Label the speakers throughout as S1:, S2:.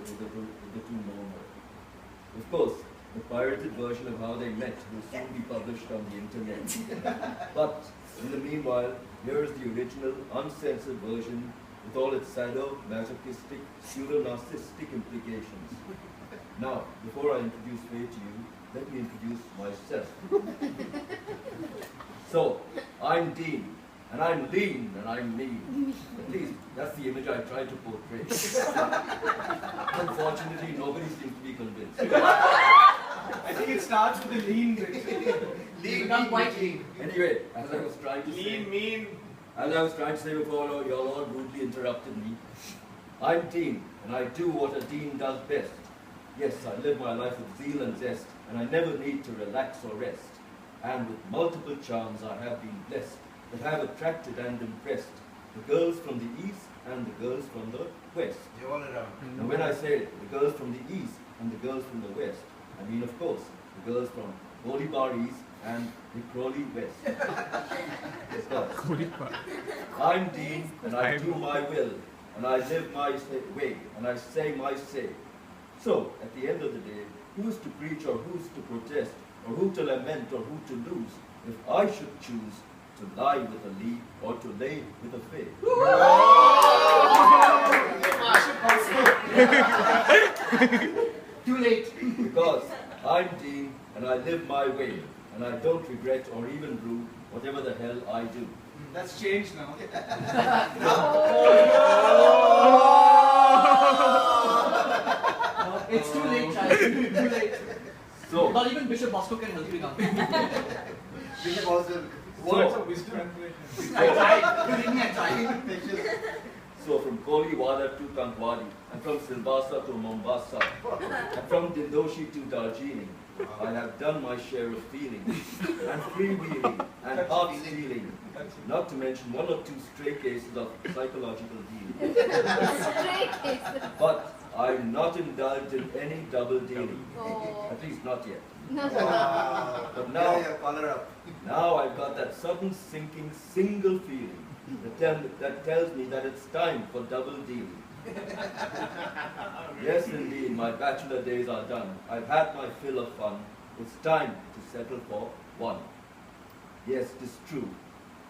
S1: two know her. Of course, the pirated version of how they met will soon be published on the internet. But in the meanwhile, here is the original, uncensored version with all its sadomasochistic, pseudo-narcissistic implications. Now, before I introduce Faye to you, let me introduce myself. So, I'm Dean, and I'm lean, and I'm mean. At least, that's the image I tried to portray. Unfortunately, nobody seems to be convinced.
S2: I think it starts with the lean bit.
S3: Lean, become quite lean.
S1: Anyway, as I was trying to say...
S2: Lean, mean.
S1: As I was trying to say before, you all rudely interrupted me. I'm Dean, and I do what a dean does best. Yes, I live my life with zeal and zest, and I never need to relax or rest. And with multiple charms I have been blessed, that have attracted and impressed the girls from the east and the girls from the west.
S3: They're all around.
S1: Now when I say the girls from the east and the girls from the west, I mean, of course, the girls from Bolivar East and the Crowley West. I'm Dean, and I do my will, and I live my way, and I say my say. So, at the end of the day, who's to preach or who's to protest, or who to lament or who to lose, if I should choose to lie with a Lee or to lay with a Faye?
S3: Too late.
S1: Because I'm Dean, and I live my way, and I don't regret or even rue whatever the hell I do.
S2: That's changed now.
S3: It's too late, child. Too late.
S1: So,
S3: not even Bishop Bosco can help you now.
S2: Bishop also. Words of wisdom.
S3: I tried. You didn't have tried.
S1: So from Koliwada to Kankwadi, and from Silvassa to Mombasa, and from Dindoshi to Darjeeling, I have done my share of feeling, and freewheeling, and heart stealing, not to mention one or two stray cases of psychological healing.
S4: Stray cases.
S1: But I'm not indulged in any double dealing, at least not yet. But now I've got that sudden sinking single feeling that tells me that it's time for double dealing. Yes, indeed, my bachelor days are done. I've had my fill of fun. It's time to settle for one. Yes, it is true.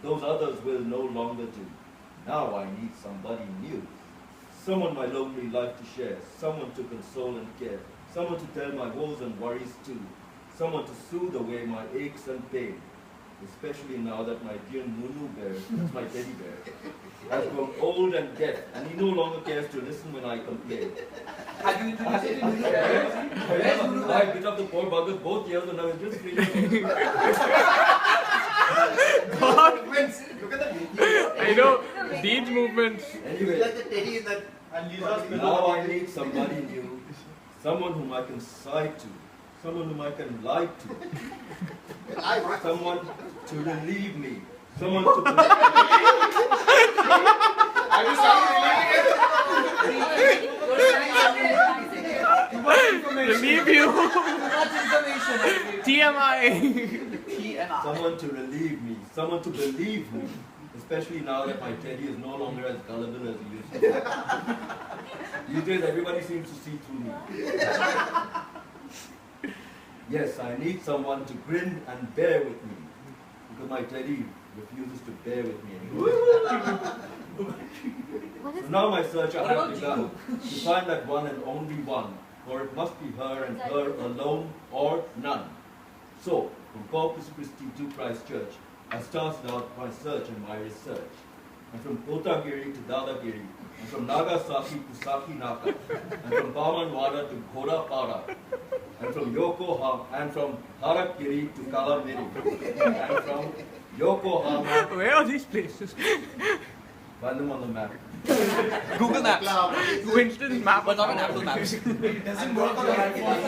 S1: Those others will no longer do. Now I need somebody new. Someone my lonely life to share. Someone to console and care. Someone to tell my woes and worries too. Someone to soothe away my aches and pain. Especially now that my dear Nunu bear, that's my teddy bear, has grown old and deaf, and he no longer cares to listen when I complain.
S3: Have you introduced it to Nunu bear?
S1: I bit up the poor buggers both years, and I was just feeling.
S5: God.
S2: Look at the
S5: I know, Dean's movements.
S1: Anyway,
S2: like the teddy in that.
S1: now I need somebody new, someone whom I can sigh to, someone whom I can lie to, someone to relieve me, someone to...
S2: I was
S5: Relieve you.
S3: Much information.
S5: TMI.
S1: Someone to relieve me, someone to believe me, especially now that my teddy is no longer as gullible as he used to be. These days everybody seems to see through me. Yes, I need someone to grin and bear with me, because my teddy refuses to bear with me anymore. So now my search I have begun to find that one and only one, for it must be her and her alone or none. So, from Corpus Christi to Christchurch, I started out my search and my research. And from Kotagiri to Dadagiri, and from Nagasaki to Sakinaka, and from Bamanwada to Ghorapada, and from Yokohama, and from Harakiri to Kalamiri, and from Yokohama.
S5: Where are these places?
S1: Find them on the map.
S5: Google Maps. Winston's map,
S3: But not on Apple Maps.
S2: It doesn't work on iPhone.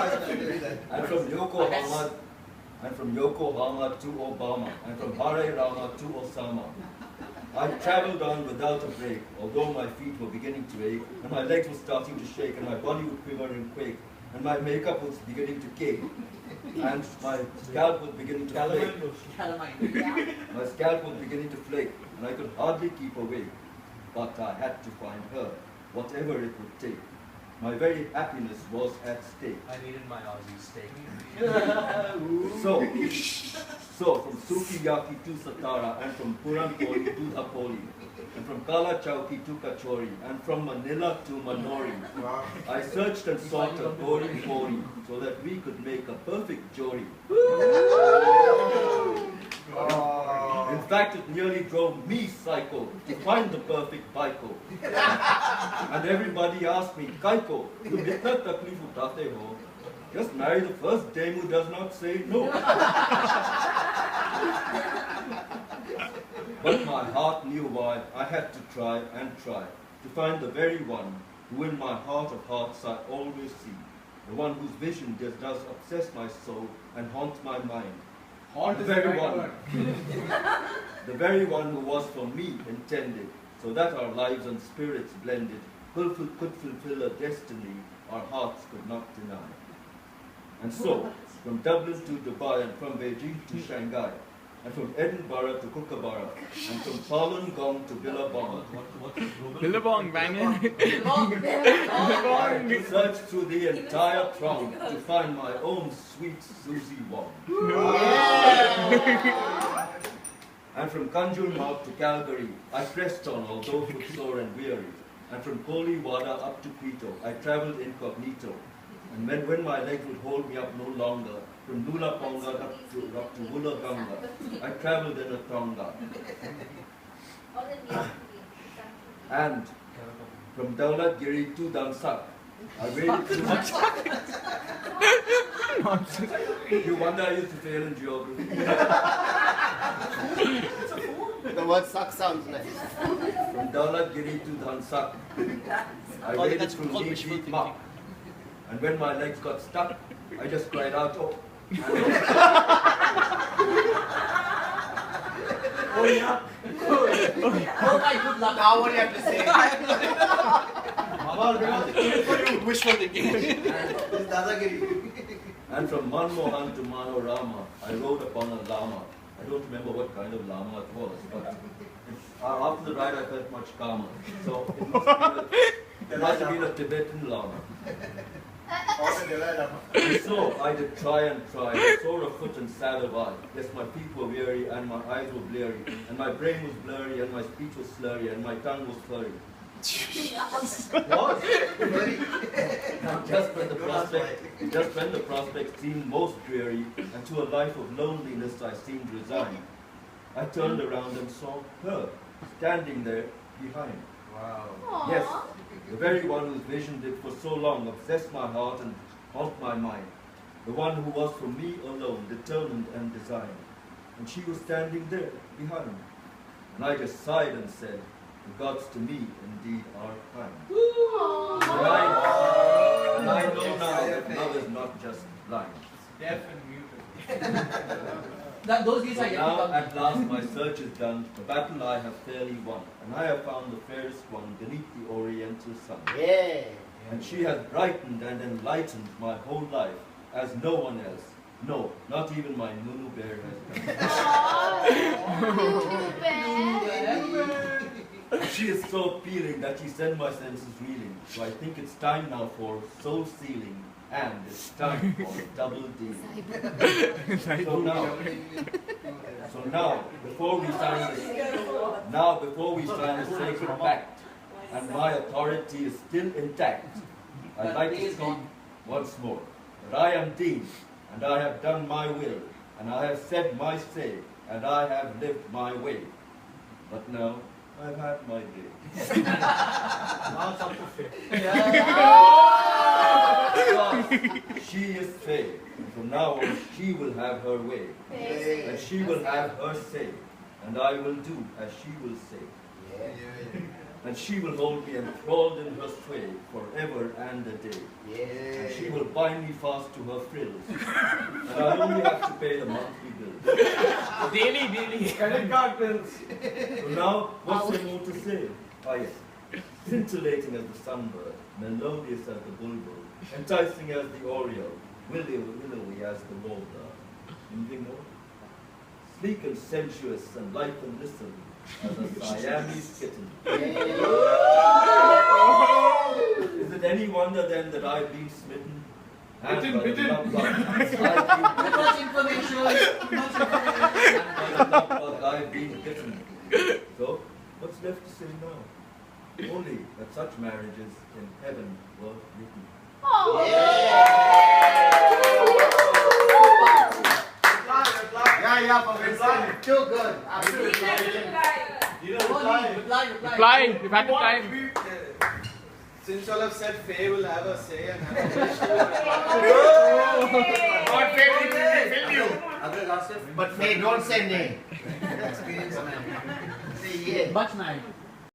S1: And from Yokohama to Obama, and from Hare Rama to Osama. I traveled on without a break, although my feet were beginning to ache, and my legs were starting to shake, and my body would quiver and quake, and my makeup was beginning to cake, and my scalp was beginning to flake. My scalp was beginning to flake, and I could hardly keep awake. But I had to find her, whatever it would take. My very happiness was at stake.
S2: I needed my Aussie steak.
S1: So from Sukiyaki to Satara, and from Puran Poli to Hapoli, and from Kala Chowki to Kachori, and from Manila to Manori, I searched and sought a Pori so that we could make a perfect Jori. In fact, it nearly drove me psycho to find the perfect Baiko. And everybody asked me, Kaiko, you kitna taklif utate ho? Just marry the first dame who does not say no. But my heart knew why I had to try and try to find the very one who in my heart of hearts I always see, the one whose vision does obsess my soul and haunt my mind. The very one, the very one who was for me intended, so that our lives and spirits blended could fulfill a destiny our hearts could not deny. And so, from Dublin to Dubai, and from Beijing to Shanghai, and from Edinburgh to Kookaburra, and from Falun Gong to Billabong.
S5: Billabong, banging.
S1: I searched through the entire throng to find my own sweet Susie Wong. And from Kanjurmarg to Calgary, I pressed on, although footsore and weary. And from Koliwada up to Quito, I traveled incognito. And when my legs would hold me up no longer, from Nula Ponga up to Woolaganga, I traveled in a tonga. And from Daulatgiri to Damsak, I waded through. You wonder I used to fail in geography.
S6: The word suck sounds nice.
S1: From Daulatgiri to Damsak, I waded through knee-deep muck. And when my legs got stuck, I just cried out, oh.
S6: Oh yeah. Oh my good luck. Now what do you have to say? Wishful thinking.
S1: And from Manmohan to Manorama, I rode upon a llama. I don't remember what kind of llama it was, but after the ride I felt much calmer. So it must have been a Tibetan llama. And so I did try and try, sore of foot and sad of eye. Yes, my feet were weary and my eyes were bleary, and my brain was blurry and my speech was slurry and my tongue was furry. What? Just when the prospect seemed most dreary, and to a life of loneliness I seemed resigned, I turned around and saw her standing there behind.
S2: Wow.
S1: Yes, the very one whose vision did for so long obsess my heart and haunt my mind. The one who was for me alone, determined and designed. And she was standing there behind. And I just sighed and said, the gods to me indeed are kind. And I know now that love is not just blind.
S2: Deaf and muted.
S6: Those days are
S1: Now at last my search is done, the battle I have fairly won, and I have found the fairest one beneath the oriental sun.
S6: Yeah.
S1: And she has brightened and enlightened my whole life as no one else. No, not even my Nunu bear has done. She is so appealing that she sent my senses reeling. So I think it's time now for soul sealing. And it's time for double D. So now, before we sign this sacred pact, and my authority is still intact, I'd like to speak once more. That I am Dean, and I have done my will, and I have said my say, and I have lived my way. But now, I've had my day.
S2: Now it's up to Faye.
S1: She is Faye, and from now on she will have her way, and she will have her say, and I will do as she will say. And she will hold me enthralled in her sway forever and a day. And she will bind me fast to her frills, and I only have to pay the monthly bill.
S5: Daily.
S2: Credit card bills.
S1: So now, what's there more to say? Ah yes, scintillating as the sunbird, melodious as the bulbul, enticing as the oriole, willowy as the warbler. Anything more? Sleek and sensuous and light and listen as a Siamese kitten. Is it any wonder then that I've been smitten? And by the
S2: Bitten.
S1: love bug I've
S6: Too
S1: been-
S6: much information. Too much information.
S1: and by the love bug I've been bitten. So, what's left to say now? Only that such marriages in heaven were written.
S6: Yeah, for Winston. Too good. Absolutely. Reply.
S5: Reply. You've had the time.
S2: Since all have said Faye will have a say and have a
S6: God, Faye, we film you. But Faye, don't say nay. Experience, man. Say yeah.
S3: Much man.